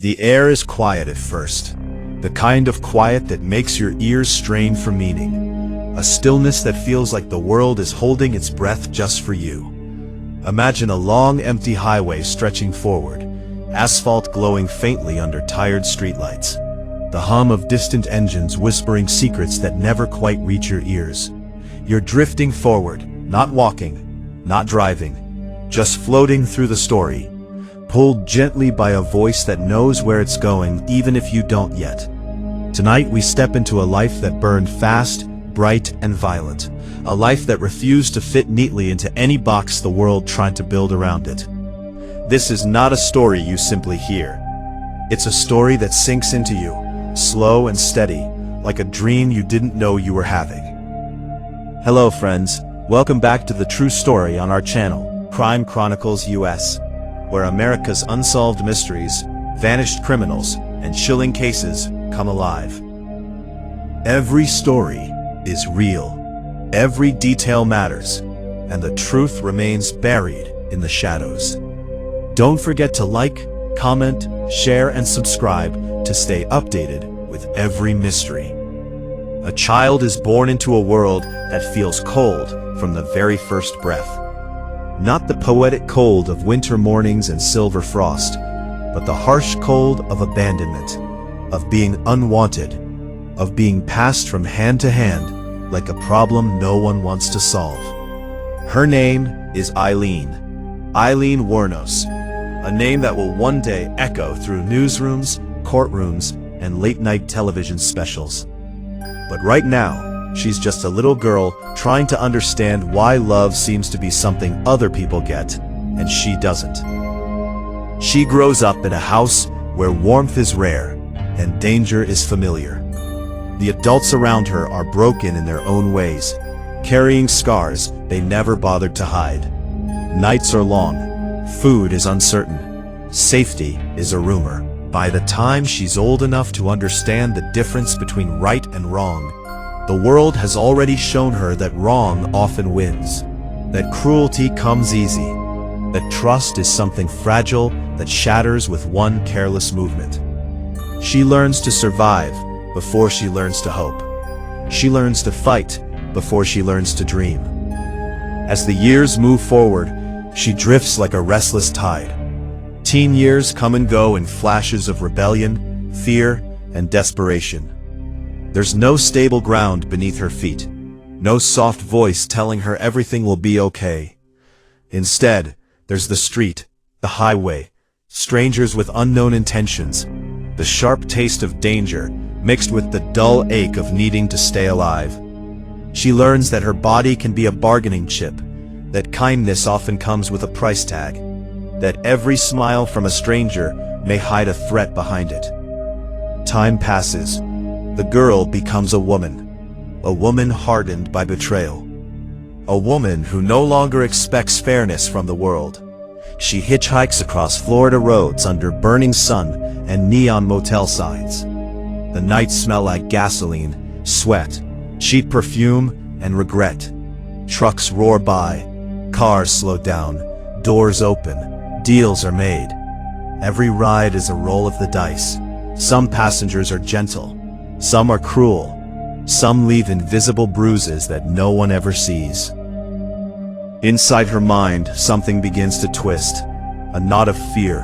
The air is quiet at first, the kind of quiet that makes your ears strain for meaning, a stillness that feels like the world is holding its breath just for you. Imagine a long, empty highway stretching forward, asphalt glowing faintly under tired streetlights, the hum of distant engines whispering secrets that never quite reach your ears. You're drifting forward, not walking, not driving, just floating through the story, pulled gently by a voice that knows where it's going even if you don't yet. Tonight we step into a life that burned fast, bright, and violent, a life that refused to fit neatly into any box the world tried to build around it. This is not a story you simply hear. It's a story that sinks into you, slow and steady, like a dream you didn't know you were having. Hello friends, welcome back to the true story on our channel, Crime Chronicles US, where America's unsolved mysteries, vanished criminals, and chilling cases come alive. Every story is real, every detail matters, and the truth remains buried in the shadows. Don't forget to like, comment, share, and subscribe to stay updated with every mystery. A child is born into a world that feels cold from the very first breath. Not the poetic cold of winter mornings and silver frost, but the harsh cold of abandonment, of being unwanted, of being passed from hand to hand like a problem no one wants to solve. Her name is Aileen Wuornos, a name that will one day echo through newsrooms, courtrooms, and late-night television specials. But right now, she's just a little girl trying to understand why love seems to be something other people get, and she doesn't. She grows up in a house where warmth is rare and danger is familiar. The adults around her are broken in their own ways, carrying scars they never bothered to hide. Nights are long, food is uncertain, safety is a rumor. By the time she's old enough to understand the difference between right and wrong, the world has already shown her that wrong often wins, that cruelty comes easy, that trust is something fragile that shatters with one careless movement. She learns to survive before she learns to hope. She learns to fight before she learns to dream. As the years move forward, she drifts like a restless tide. Teen years come and go in flashes of rebellion, fear, and desperation. There's no stable ground beneath her feet, no soft voice telling her everything will be okay. Instead, there's the street, the highway, strangers with unknown intentions, the sharp taste of danger mixed with the dull ache of needing to stay alive. She learns that her body can be a bargaining chip, that kindness often comes with a price tag, that every smile from a stranger may hide a threat behind it. Time passes. The girl becomes a woman hardened by betrayal, a woman who no longer expects fairness from the world. She hitchhikes across Florida roads under burning sun and neon motel signs. The nights smell like gasoline, sweat, cheap perfume, and regret. Trucks roar by, cars slow down, doors open, deals are made. Every ride is a roll of the dice. Some passengers are gentle, some are cruel, some leave invisible bruises that no one ever sees. Inside her mind, something begins to twist, a knot of fear,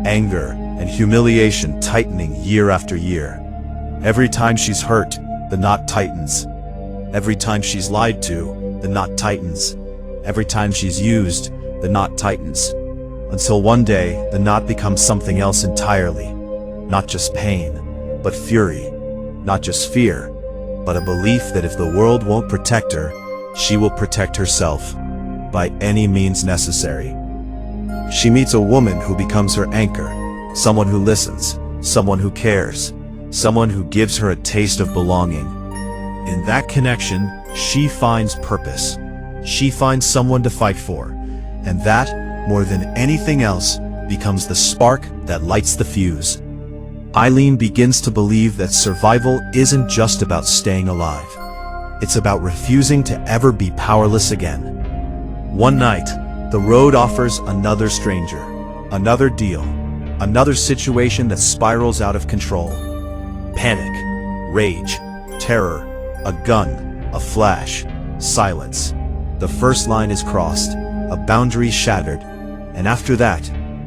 anger, and humiliation tightening year after year. Every time she's hurt, the knot tightens. Every time she's lied to, the knot tightens. Every time she's used, the knot tightens. Until one day, the knot becomes something else entirely. Not just pain, but fury. Not just fear, but a belief that if the world won't protect her, she will protect herself, by any means necessary. She meets a woman who becomes her anchor, someone who listens, someone who cares, someone who gives her a taste of belonging. In that connection, she finds purpose. She finds someone to fight for, and that, more than anything else, becomes the spark that lights the fuse. Aileen begins to believe that survival isn't just about staying alive. It's about refusing to ever be powerless again. One night, the road offers another stranger, another deal, Another situation that spirals out of control. Panic, rage, terror, a gun, a flash, silence. The first line is crossed, a boundary shattered, and after that,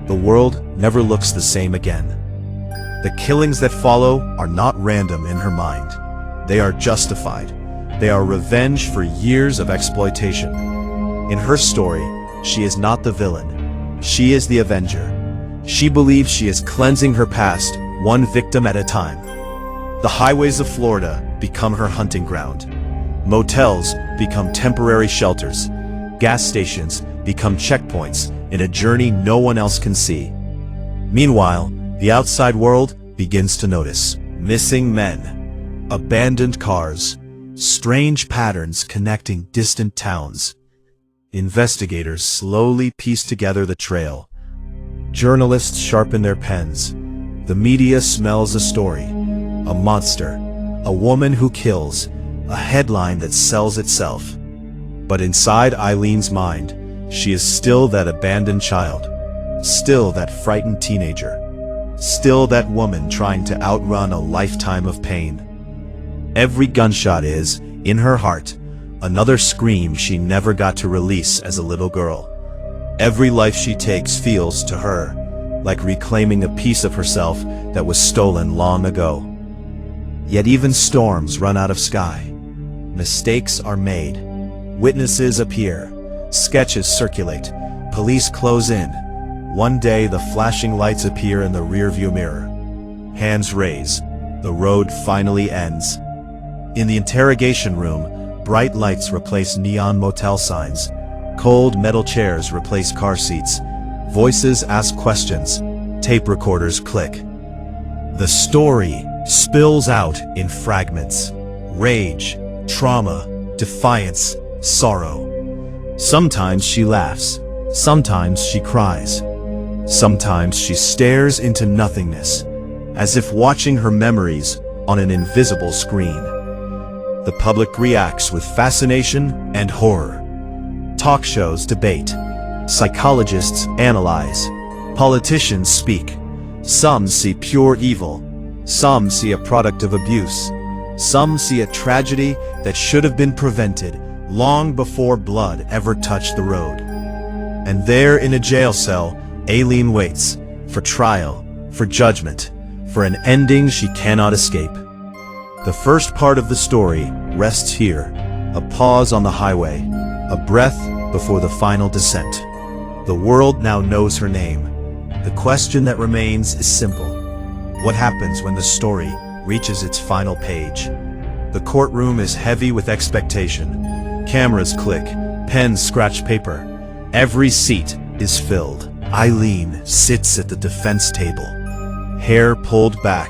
the world never looks the same again. The killings that follow are not random in her mind. They are justified. They are revenge for years of exploitation. In her story, she is not the villain. She is the avenger. She believes she is cleansing her past, one victim at a time. The highways of Florida become her hunting ground. Motels become temporary shelters. Gas stations become checkpoints in a journey no one else can see. Meanwhile, the outside world begins to notice. Missing men, abandoned cars, strange patterns connecting distant towns. Investigators slowly piece together the trail. Journalists sharpen their pens. The media smells a story. A monster. A woman who kills. A headline that sells itself. But inside Eileen's mind, she is still that abandoned child. Still that frightened teenager. Still that woman trying to outrun a lifetime of pain. Every gunshot is, in her heart, another scream she never got to release as a little girl. Every life she takes feels, to her, like reclaiming a piece of herself that was stolen long ago. Yet even storms run out of sky. Mistakes are made. Witnesses appear. Sketches circulate. Police close in. One day the flashing lights appear in the rearview mirror. Hands raise. The road finally ends. In the interrogation room, bright lights replace neon motel signs. Cold metal chairs replace car seats. Voices ask questions. Tape recorders click. The story spills out in fragments. Rage, trauma, defiance, sorrow. Sometimes she laughs. Sometimes she cries. Sometimes she stares into nothingness, as if watching her memories on an invisible screen. The public reacts with fascination and horror. Talk shows debate. Psychologists analyze. Politicians speak. Some see pure evil. Some see a product of abuse. Some see a tragedy that should have been prevented long before blood ever touched the road. And there in a jail cell, Aileen waits for trial, for judgment, for an ending she cannot escape. The first part of the story rests here, a pause on the highway, a breath before the final descent. The world now knows her name. The question that remains is simple. What happens when the story reaches its final page? The courtroom is heavy with expectation. Cameras click, pens scratch paper. Every seat is filled. Aileen sits at the defense table, hair pulled back,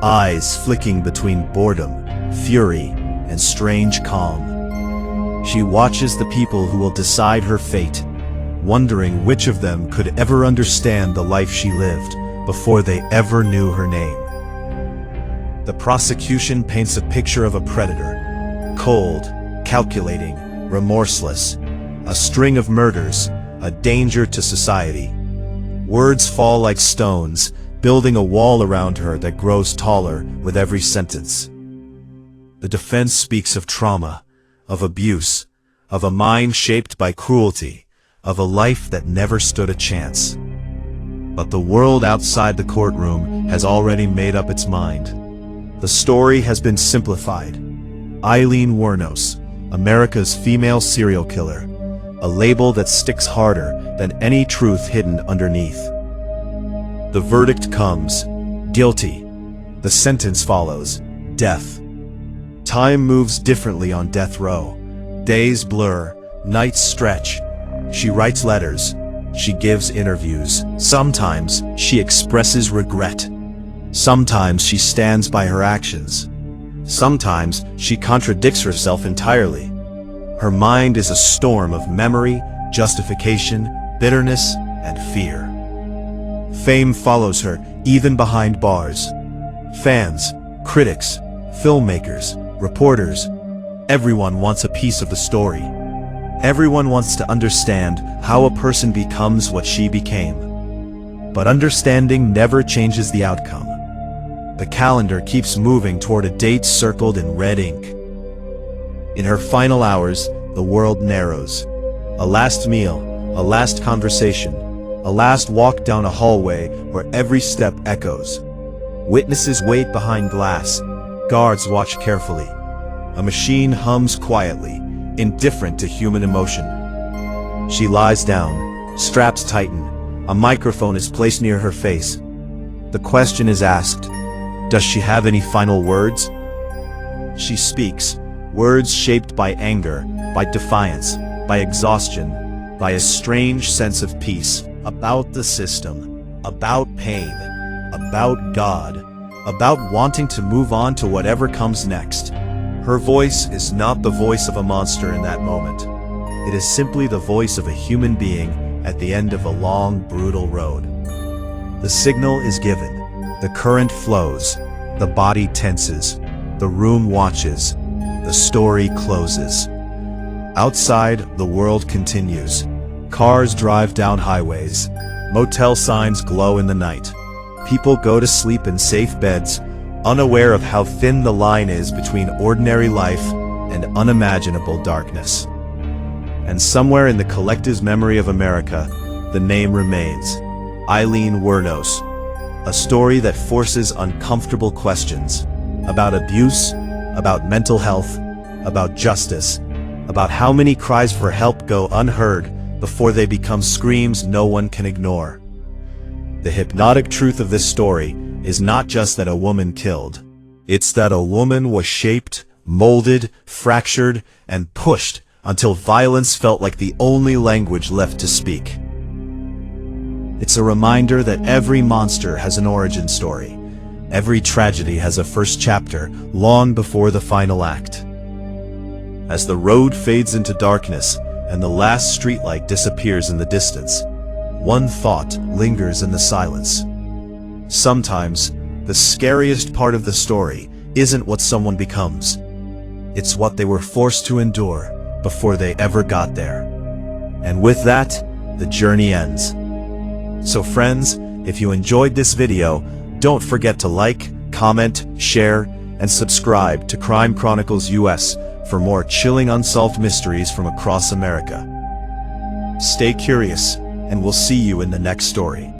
eyes flicking between boredom, fury, and strange calm. She watches the people who will decide her fate, wondering which of them could ever understand the life she lived before they ever knew her name. The prosecution paints a picture of a predator, cold, calculating, remorseless, a string of murders, a danger to society. Words fall like stones, building a wall around her that grows taller with every sentence. The defense speaks of trauma, of abuse, of a mind shaped by cruelty, of a life that never stood a chance. But the world outside the courtroom has already made up its mind. The story has been simplified. Aileen Wuornos, America's female serial killer, a label that sticks harder than any truth hidden underneath. The verdict comes, guilty. The sentence follows, death. Time moves differently on death row. Days blur, nights stretch. She writes letters. She gives interviews. Sometimes she expresses regret. Sometimes she stands by her actions. Sometimes she contradicts herself entirely. Her mind is a storm of memory, justification, bitterness, and fear. Fame follows her, even behind bars. Fans, critics, filmmakers, reporters, everyone wants a piece of the story. Everyone wants to understand how a person becomes what she became. But understanding never changes the outcome. The calendar keeps moving toward a date circled in red ink. In her final hours, the world narrows. A last meal, a last conversation, a last walk down a hallway where every step echoes. Witnesses wait behind glass. Guards watch carefully. A machine hums quietly, indifferent to human emotion. She lies down, straps tighten. A microphone is placed near her face. The question is asked, does she have any final words? She speaks, words shaped by anger, by defiance, by exhaustion, by a strange sense of peace, about the system, about pain, about God, about wanting to move on to whatever comes next. Her voice is not the voice of a monster in that moment. It is simply the voice of a human being at the end of a long, brutal road. The signal is given. The current flows. The body tenses. The room watches. The story closes. Outside, the world continues. Cars drive down highways. Motel signs glow in the night. People go to sleep in safe beds, unaware of how thin the line is between ordinary life and unimaginable darkness. And somewhere in the collective's memory of America, the name remains. Aileen Wuornos. A story that forces uncomfortable questions about abuse, about mental health, about justice, about how many cries for help go unheard before they become screams no one can ignore. The hypnotic truth of this story is not just that a woman killed. It's that a woman was shaped, molded, fractured, and pushed until violence felt like the only language left to speak. It's a reminder that every monster has an origin story. Every tragedy has a first chapter, long before the final act. As the road fades into darkness and the last streetlight disappears in the distance, one thought lingers in the silence. Sometimes, the scariest part of the story isn't what someone becomes. It's what they were forced to endure before they ever got there. And with that, the journey ends. So friends, if you enjoyed this video, don't forget to like, comment, share, and subscribe to Crime Chronicles US for more chilling unsolved mysteries from across America. Stay curious, and we'll see you in the next story.